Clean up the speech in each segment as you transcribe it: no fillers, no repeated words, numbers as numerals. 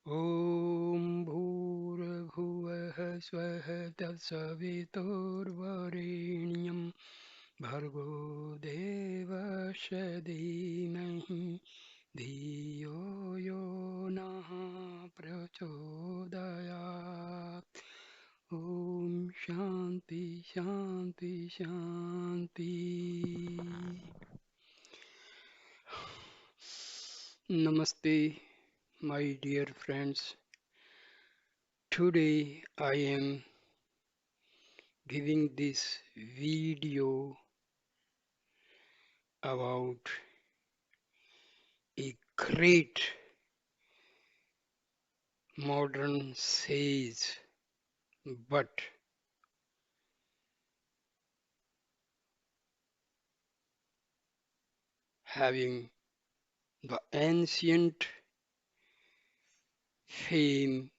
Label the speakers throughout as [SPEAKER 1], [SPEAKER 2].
[SPEAKER 1] ॐ भूर्भुवः स्वः तत्सवितुर्वरेण्यं भर्गो देवस्य धीमहि धियो यो नः प्रचोदयात् ॐ शान्ति शान्ति शान्ति Namaste, my dear friends. Today I am giving this video about a great modern sage, but having the ancient fame,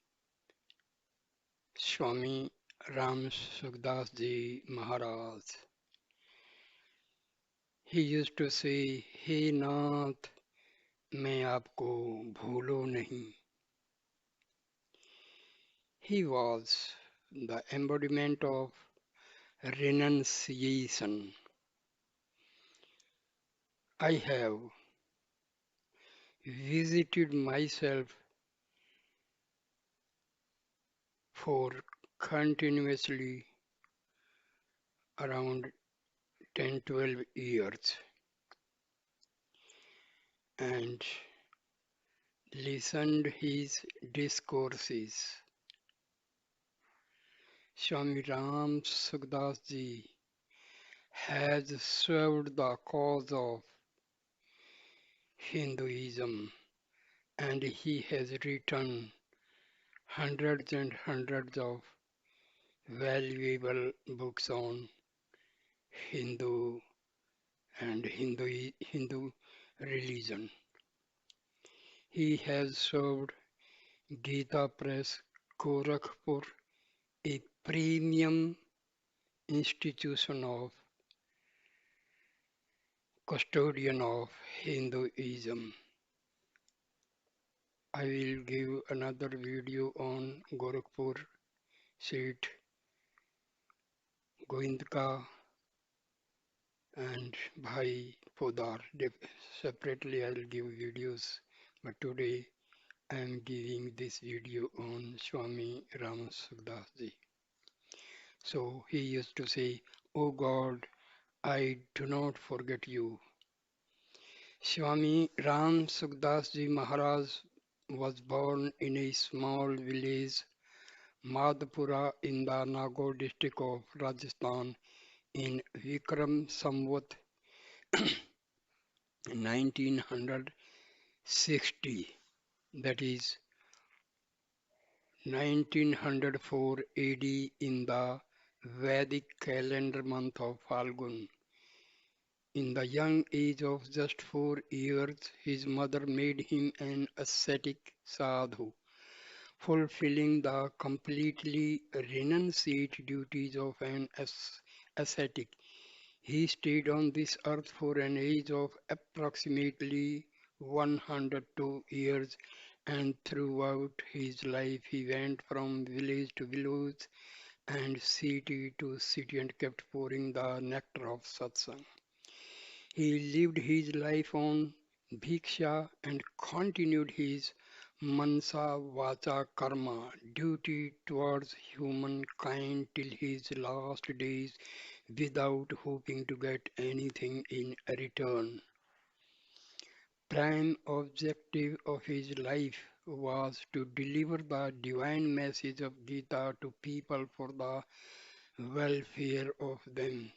[SPEAKER 1] Swami Sukhdasji Maharaj. He used to say, "Hey Nath, मैं आपको भूलो नहीं." He was the embodiment of renunciation. I have visited myself for continuously around 10-12 years and listened his discourses. Swami Sukhdasji has served the cause of Hinduism, and he has written hundreds and hundreds of valuable books on Hindu and Hindu religion. He has served Gita Press, Gorakhpur, a premium institution of custodian of Hinduism. I will give another video on Gorakhpur seat, Goindka and Bhai Podar. Separately I will give videos, but today I am giving this video on Swami Sukhdasji. So he used to say, "O God, I do not forget you." Swami Sukhdasji Maharaj was born in a small village, Madhpura, in the Nagaur district of Rajasthan in Vikram Samvat 1960, that is 1904 AD, in the Vedic calendar month of Falgun. In the young age of just 4 years, his mother made him an ascetic sadhu, fulfilling the completely renunciate duties of an ascetic. He stayed on this earth for an age of approximately 102 years, and throughout his life he went from village to village and city to city and kept pouring the nectar of satsang. He lived his life on bhiksha and continued his mansa vacha karma, duty towards humankind till his last days, without hoping to get anything in return. Prime objective of his life was to deliver the divine message of Gita to people for the welfare of them.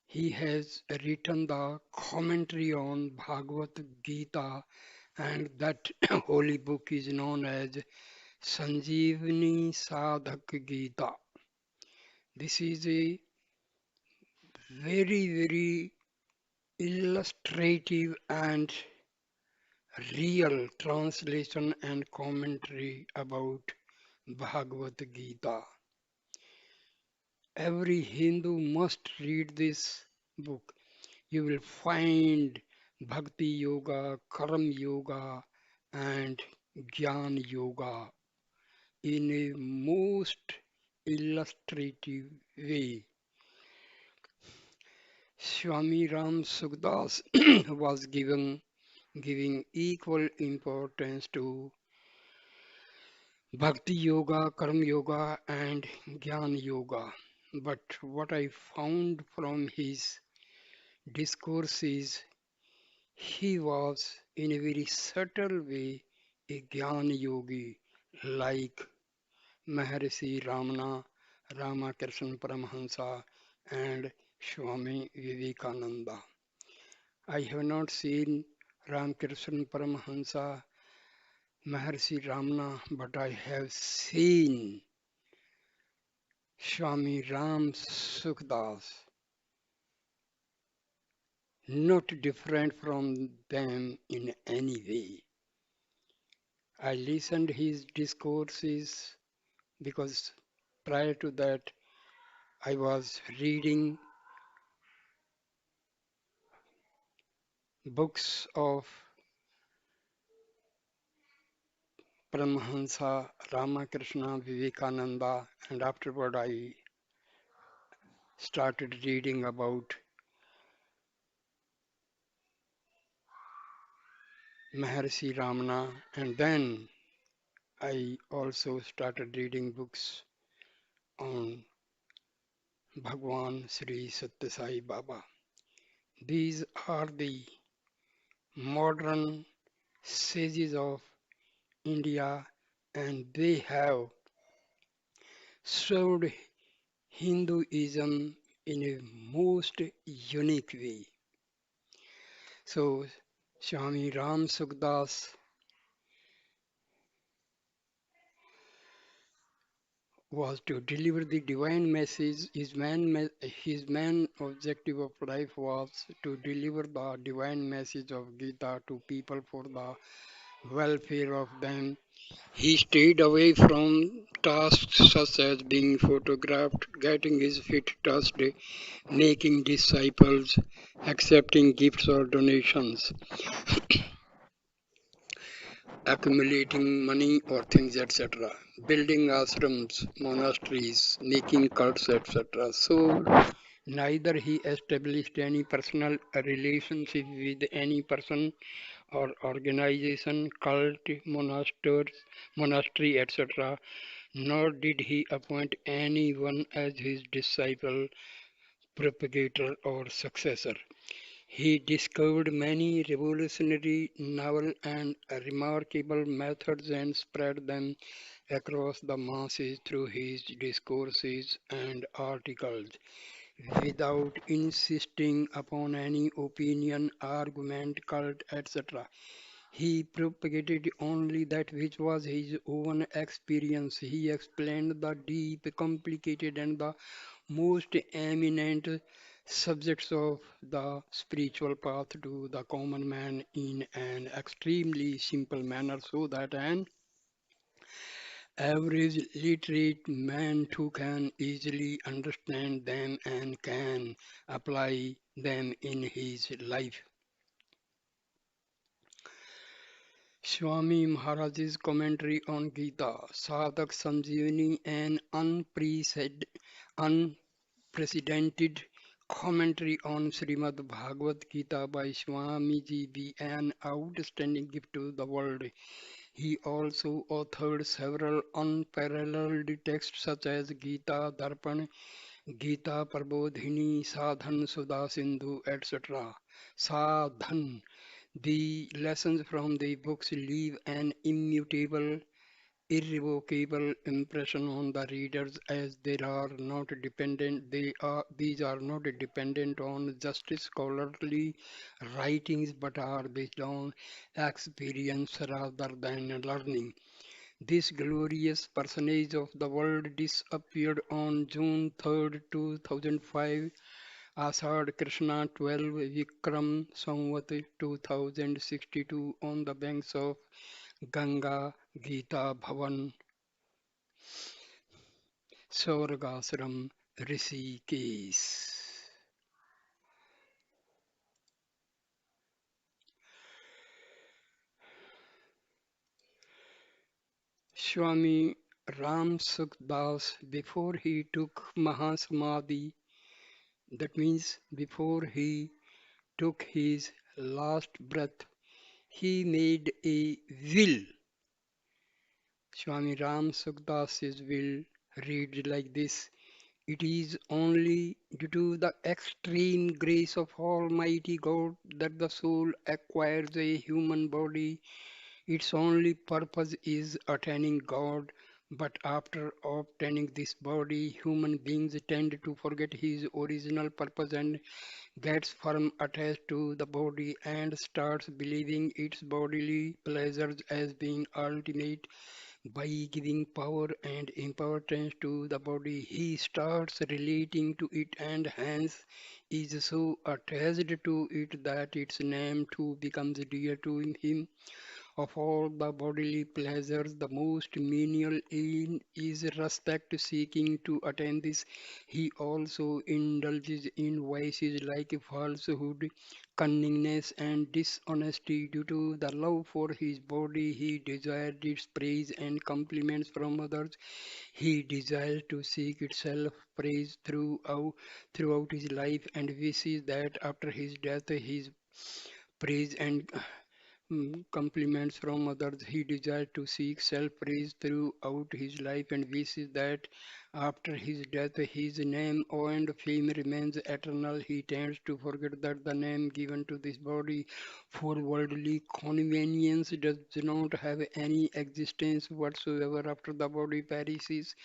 [SPEAKER 1] He has written the commentary on Bhagavad Gita, and that holy book is known as Sanjeevani Sadhak Gita. This is a very illustrative and real translation and commentary about Bhagavad Gita. Every Hindu must read this book. You will find Bhakti Yoga, Karma Yoga, and Gyan Yoga in a most illustrative way. Swami Ram Sukdas was giving equal importance to Bhakti Yoga, Karma Yoga, and Jnana Yoga. But what I found from his discourses, he was in a very subtle way a Jnana Yogi, like Maharishi Ramana, Ramakrishna Paramahansa, and Swami Vivekananda. I have not seen Ramakrishna Paramahansa, Maharishi Ramana, but I have seen Swami Ram Sukdas, not different from them in any way. I listened his discourses because prior to that I was reading books of Paramahansa Ramakrishna Vivekananda, and afterward I started reading about Maharishi Ramana, and then I also started reading books on Bhagwan Sri Satya Sai Baba. These are the modern sages of India, and they have served Hinduism in a most unique way. So, Swami Ram Sukdas was to deliver the divine message. His main objective of life was to deliver the divine message of Gita to people for the welfare of them. He stayed away from tasks such as being photographed, getting his feet touched, making disciples, accepting gifts or donations, accumulating money or things, etc., building ashrams, monasteries, making cults, etc. So, neither he established any personal relationship with any person or organization, cult, monastery, etc., nor did he appoint anyone as his disciple, propagator, or successor. He discovered many revolutionary, novel, and remarkable methods and spread them across the masses through his discourses and articles, without insisting upon any opinion, argument, cult, etc. He propagated only that which was his own experience. He explained the deep, complicated, and the most eminent subjects of the spiritual path to the common man in an extremely simple manner so that an average literate man too can easily understand them and can apply them in his life. Swami Maharaj's commentary on Gita, Sadhak Sanjeevani, an unprecedented commentary on Srimad Bhagavad Gita by Swamiji, be an outstanding gift to the world. He also authored several unparalleled texts such as Gita Darpan, Gita Prabodhini, Sadhan Sudha Sindhu, etc. Sadhan. The lessons from the books leave an immutable, irrevocable impression on the readers as these are not dependent on just scholarly writings but are based on experience rather than learning. This glorious personage of the world disappeared on June 3rd, 2005, Ashad Krishna 12 Vikram Samvat 2062, on the banks of Ganga, Gita Bhavan, Swargasram, Rishikesht. Swami Ram Sukhdasji, before he took Mahasamadhi, that means before he took his last breath, he made a will. Swami Ram Sukhdasji's will reads like this: It is only due to the extreme grace of Almighty God that the soul acquires a human body. Its only purpose is attaining God. But after obtaining this body, human beings tend to forget his original purpose and gets firm attached to the body and starts believing its bodily pleasures as being ultimate. By giving power and importance to the body, he starts relating to it and hence is so attached to it that its name too becomes dear to him. Of all the bodily pleasures, the most menial in is respect seeking to attain this. He also indulges in vices like falsehood, cunningness, and dishonesty. Due to the love for his body, he desires its praise and compliments from others. He desires to seek itself praise throughout his life and wishes that after his death his praise and compliments from others. He desired to seek self-praise throughout his life and wishes that after his death his name and fame remains eternal. He tends to forget that the name given to this body for worldly convenience does not have any existence whatsoever after the body perishes.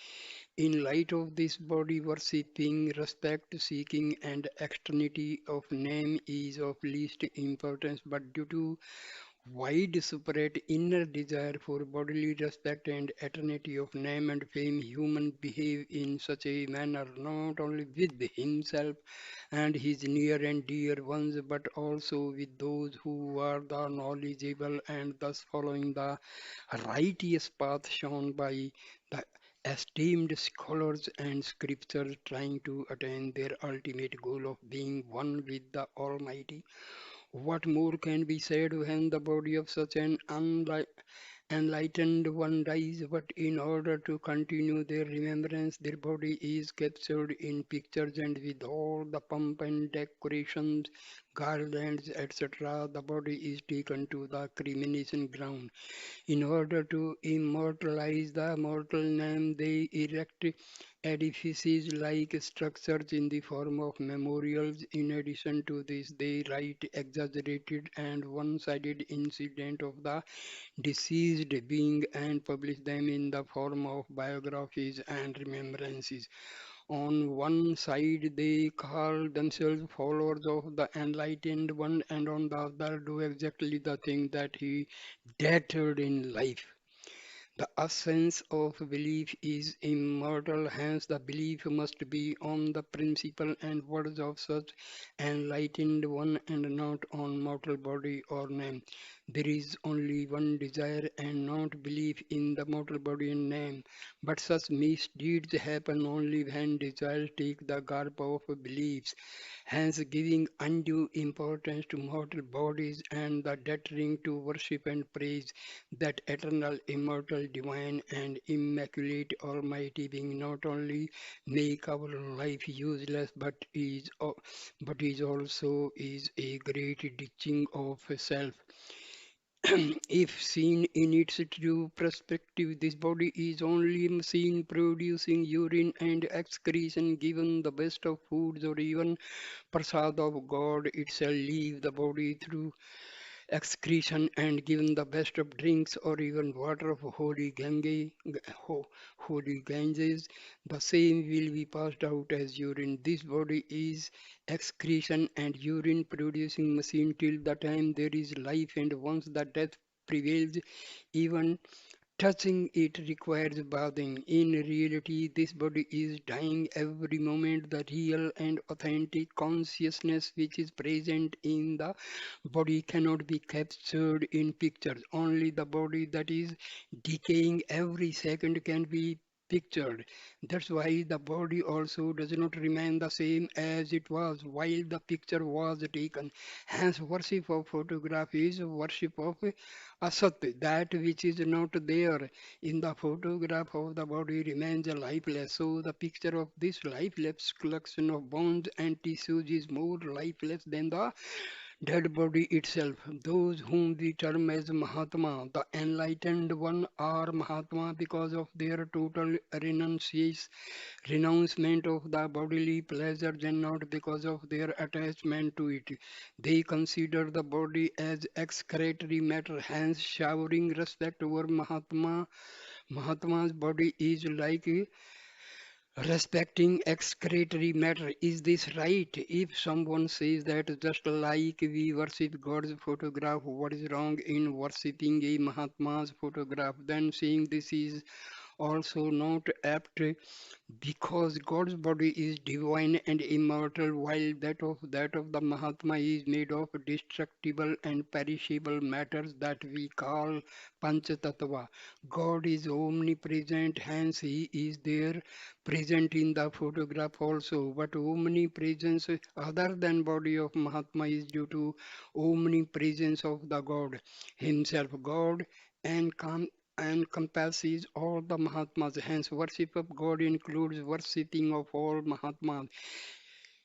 [SPEAKER 1] In light of this, body worshipping, respect seeking, and externity of name is of least importance, but due to widespread inner desire for bodily respect and eternity of name and fame, human behave in such a manner not only with himself and his near and dear ones, but also with those who are the knowledgeable and thus following the righteous path shown by the esteemed scholars and scriptures, trying to attain their ultimate goal of being one with the Almighty. What more can be said when the body of such an enlightened one dies? But in order to continue their remembrance, their body is captured in pictures and with all the pomp and decorations, garlands, etc. The body is taken to the cremation ground. In order to immortalize the mortal name, they erect edifices like structures in the form of memorials. In addition to this, they write exaggerated and one-sided incident of the deceased being and publish them in the form of biographies and remembrances. On one side, they call themselves followers of the enlightened one, and on the other, do exactly the thing that he dated in life. The essence of belief is immortal, hence the belief must be on the principle and words of such enlightened one and not on mortal body or name. There is only one desire and not belief in the mortal body and name. But such misdeeds happen only when desires take the garb of beliefs. Hence, giving undue importance to mortal bodies and the debtoring to worship and praise that eternal, immortal, divine, and immaculate Almighty being not only make our life useless, but is also is a great ditching of self. If seen in its true perspective, this body is only a machine producing urine and excretion. Given the best of foods or even prasad of God itself leave the body through excretion, and given the best of drinks or even water of holy Ganges, the same will be passed out as urine. This body is excretion and urine producing machine till the time there is life, and once the death prevails, even touching it requires bathing. In reality, this body is dying every moment. The real and authentic consciousness which is present in the body cannot be captured in pictures. Only the body that is decaying every second can be pictured. That's why the body also does not remain the same as it was while the picture was taken. Hence, worship of photograph is worship of asat, that which is not there in the photograph of the body remains lifeless. So, the picture of this lifeless collection of bones and tissues is more lifeless than the dead body itself. Those whom we term as Mahatma, the enlightened one, are Mahatma because of their total renouncement of the bodily pleasures and not because of their attachment to it. They consider the body as excretory matter, hence showering respect over Mahatma's body is like respecting excretory matter. Is this right? If someone says that just like we worship God's photograph, what is wrong in worshipping a Mahatma's photograph? Then saying this is also not apt because God's body is divine and immortal, while that of the Mahatma is made of destructible and perishable matters that we call Panchatattva. God is omnipresent, hence He is there, present in the photograph also. But omnipresence other than body of Mahatma is due to omnipresence of the God Himself. God and encompasses all the Mahatmas. Hence, worship of God includes worshipping of all Mahatmas.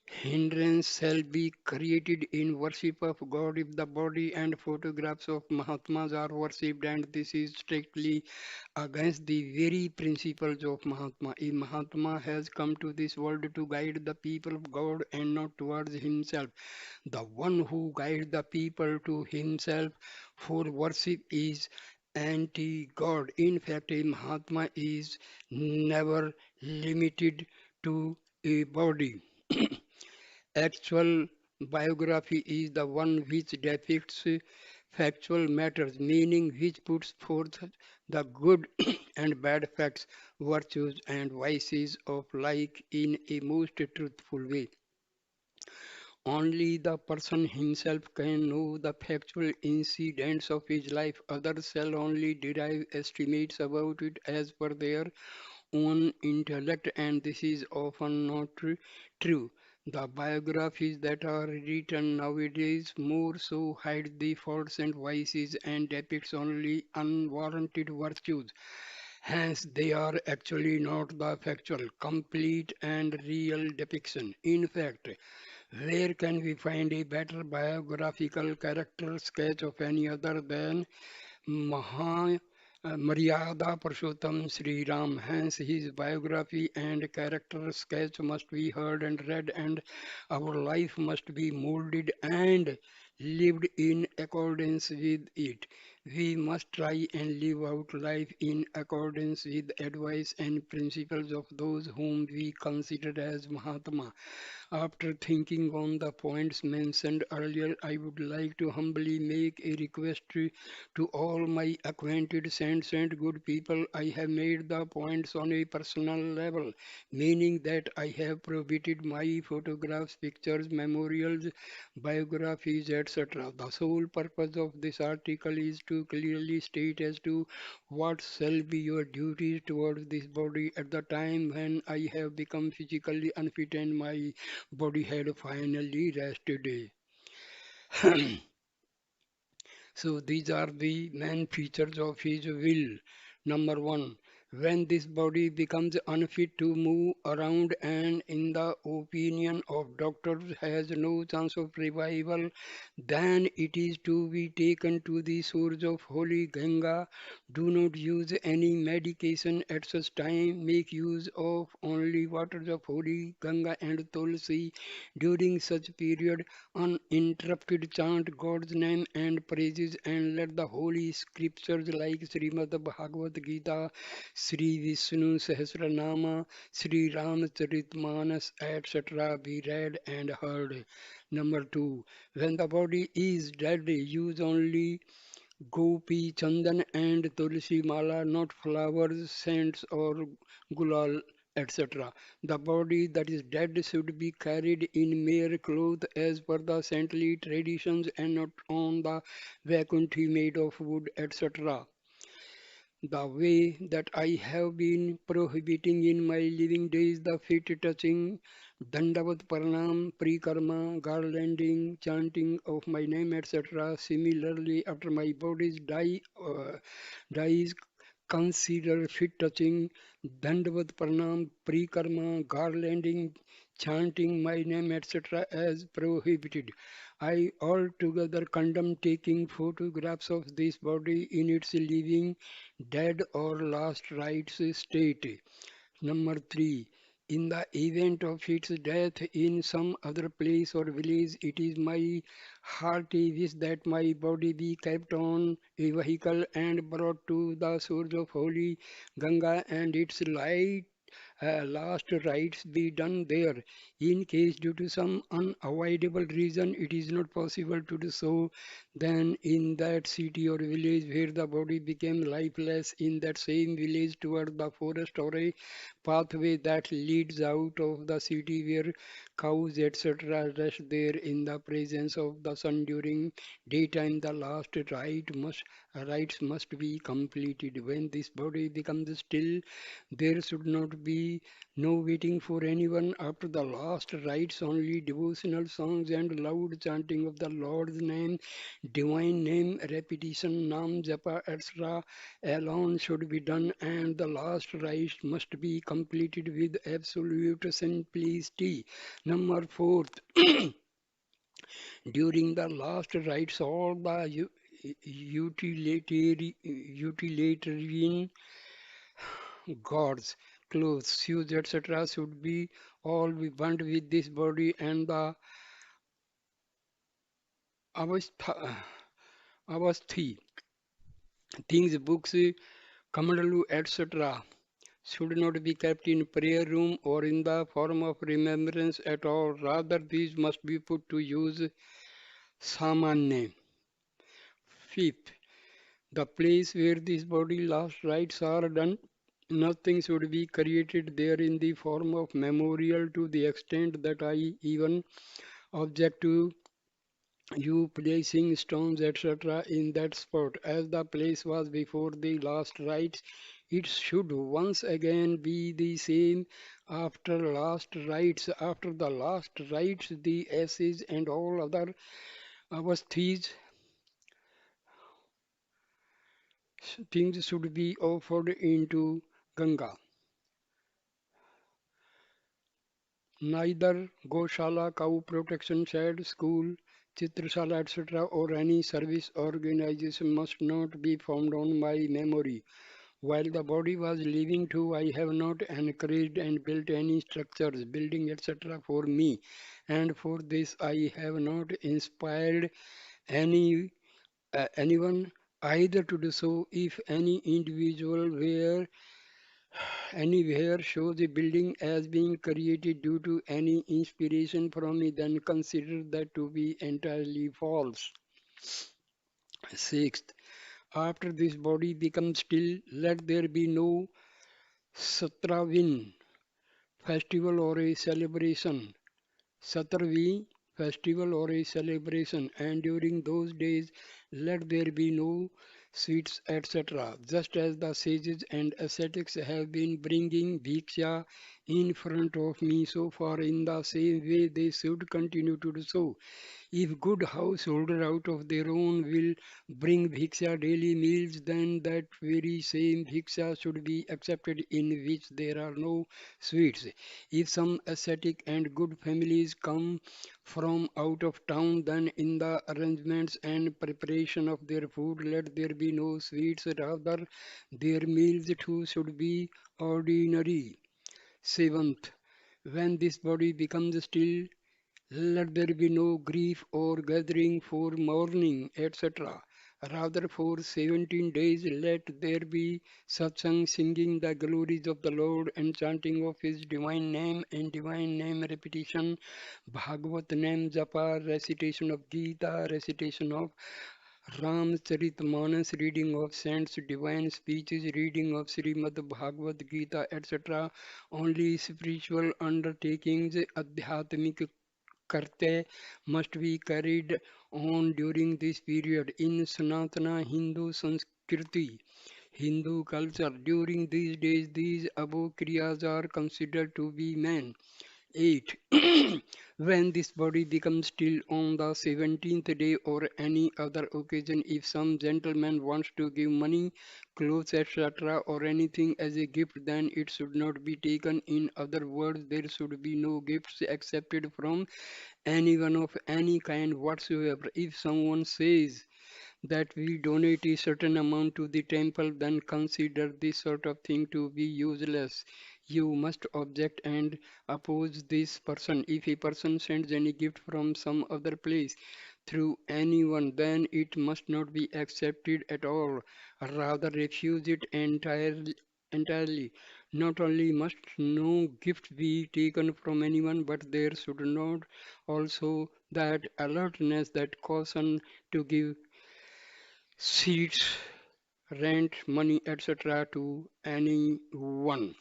[SPEAKER 1] Hindrance shall be created in worship of God if the body and photographs of Mahatmas are worshipped, and this is strictly against the very principles of Mahatma. A Mahatma has come to this world to guide the people of God and not towards himself. The one who guides the people to himself for worship is anti-God. In fact, a Mahatma is never limited to a body. Actual biography is the one which depicts factual matters, meaning which puts forth the good and bad facts, virtues and vices of life in a most truthful way. Only the person himself can know the factual incidents of his life. Others shall only derive estimates about it as per their own intellect, and this is often not true. The biographies that are written nowadays more so hide the faults and vices and depicts only unwarranted virtues. Hence, they are actually not the factual, complete, and real depiction. In fact, where can we find a better biographical character sketch of any other than Maha Maryada Purushottam Sri Ram? Hence, his biography and character sketch must be heard and read, and our life must be molded and lived in accordance with it. We must try and live out life in accordance with advice and principles of those whom we consider as Mahatma. After thinking on the points mentioned earlier, I would like to humbly make a request to all my acquainted saints and good people. I have made the points on a personal level, meaning that I have prohibited my photographs, pictures, memorials, biographies, etc. The sole purpose of this article is to clearly state as to what shall be your duties towards this body at the time when I have become physically unfit and my body had finally rested. So these are the main features of his will. Number one, when this body becomes unfit to move around and in the opinion of doctors has no chance of revival, then it is to be taken to the source of holy Ganga. Do not use any medication at such time. Make use of only waters of holy Ganga and Tulsi during such period. Uninterrupted chant God's name and praises and let the holy scriptures like Srimad Bhagavad Gita, Sri Vishnu Sahasranama, Sri Ramcharitmanas, etc. be read and heard. Number two, when the body is dead, use only gopi, chandan and tulsi mala, not flowers, scents or gulal, etc. The body that is dead should be carried in mere cloth as per the saintly traditions and not on the vacanti made of wood, etc. The way that I have been prohibiting in my living days the feet touching, Dandavat Paranam, Prikarma, garlanding, chanting of my name, etc. Similarly, after my body's dies, consider feet touching, Dandavat Paranam, Prikarma, garlanding, chanting my name, etc. as prohibited. I altogether condemn taking photographs of this body in its living, dead or last rites state. Number three, in the event of its death in some other place or village, it is my hearty wish that my body be kept on a vehicle and brought to the source of holy Ganga and its light last rites be done there. In case due to some unavoidable reason it is not possible to do so, then in that city or village where the body became lifeless, in that same village toward the forest or a pathway that leads out of the city where cows etc. rest there in the presence of the sun during daytime, the last rites must be completed. When this body becomes still, there should not be no waiting for anyone after the last rites, only devotional songs and loud chanting of the Lord's name, divine name, repetition, nam, japa, etc. alone should be done, and the last rite must be completed with absolute simplicity. Number fourth, during the last rites, all the utilitarian gods, clothes, shoes, etc. should be all be burnt with this body and the avastha, avasthi, things, books, kamandalu, etc. should not be kept in prayer room or in the form of remembrance at all. Rather, these must be put to use samanya. Fifth, the place where this body last rites are done, nothing should be created there in the form of memorial to the extent that I even object to you placing stones etc. in that spot. As the place was before the last rites, it should once again be the same after last rites. After the last rites, the ashes and all other avasthis things should be offered into Ganga. Neither Goshala, cow protection shed, school, Chitrashala, etc., or any service organization must not be found on my memory. While the body was living too, I have not encouraged and built any structures, building, etc., for me. And for this, I have not inspired any anyone either to do so. If any individual were anywhere shows a building as being created due to any inspiration from me, then consider that to be entirely false. Sixth, after this body becomes still, let there be no Satravin festival or a celebration. Satravi festival or a celebration, and during those days let there be no sweets, etc. Just as the sages and ascetics have been bringing bhiksha in front of me so far, in the same way they should continue to do so. If good householder out of their own will bring bhiksha daily meals, then that very same bhiksha should be accepted in which there are no sweets. If some ascetic and good families come from out of town, then in the arrangements and preparation of their food, let there be no sweets, rather their meals too should be ordinary. Seventh, when this body becomes still, let there be no grief or gathering for mourning, etc. Rather, for 17 days, let there be satsang, singing the glories of the Lord and chanting of His divine name and divine name repetition, Bhagavat name japa, recitation of Gita, recitation of Ramcharitmanas, reading of saints' divine speeches, reading of Srimad Bhagavad Gita, etc. Only spiritual undertakings, adhyatmic karte must be carried on during this period. In Sanatana Hindu Sanskriti, Hindu culture. During these days, these above kriyas are considered to be men. 8. When this body becomes still on the 17th day or any other occasion, if some gentleman wants to give money, clothes, etc., or anything as a gift, then it should not be taken. In other words, there should be no gifts accepted from anyone of any kind whatsoever. If someone says that we donate a certain amount to the temple, then consider this sort of thing to be useless. You must object and oppose this person. If a person sends any gift from some other place through anyone, then it must not be accepted at all. Rather, refuse it entirely. Not only must no gift be taken from anyone, but there should not also that alertness, that caution to give seats, rent, money, etc. to anyone.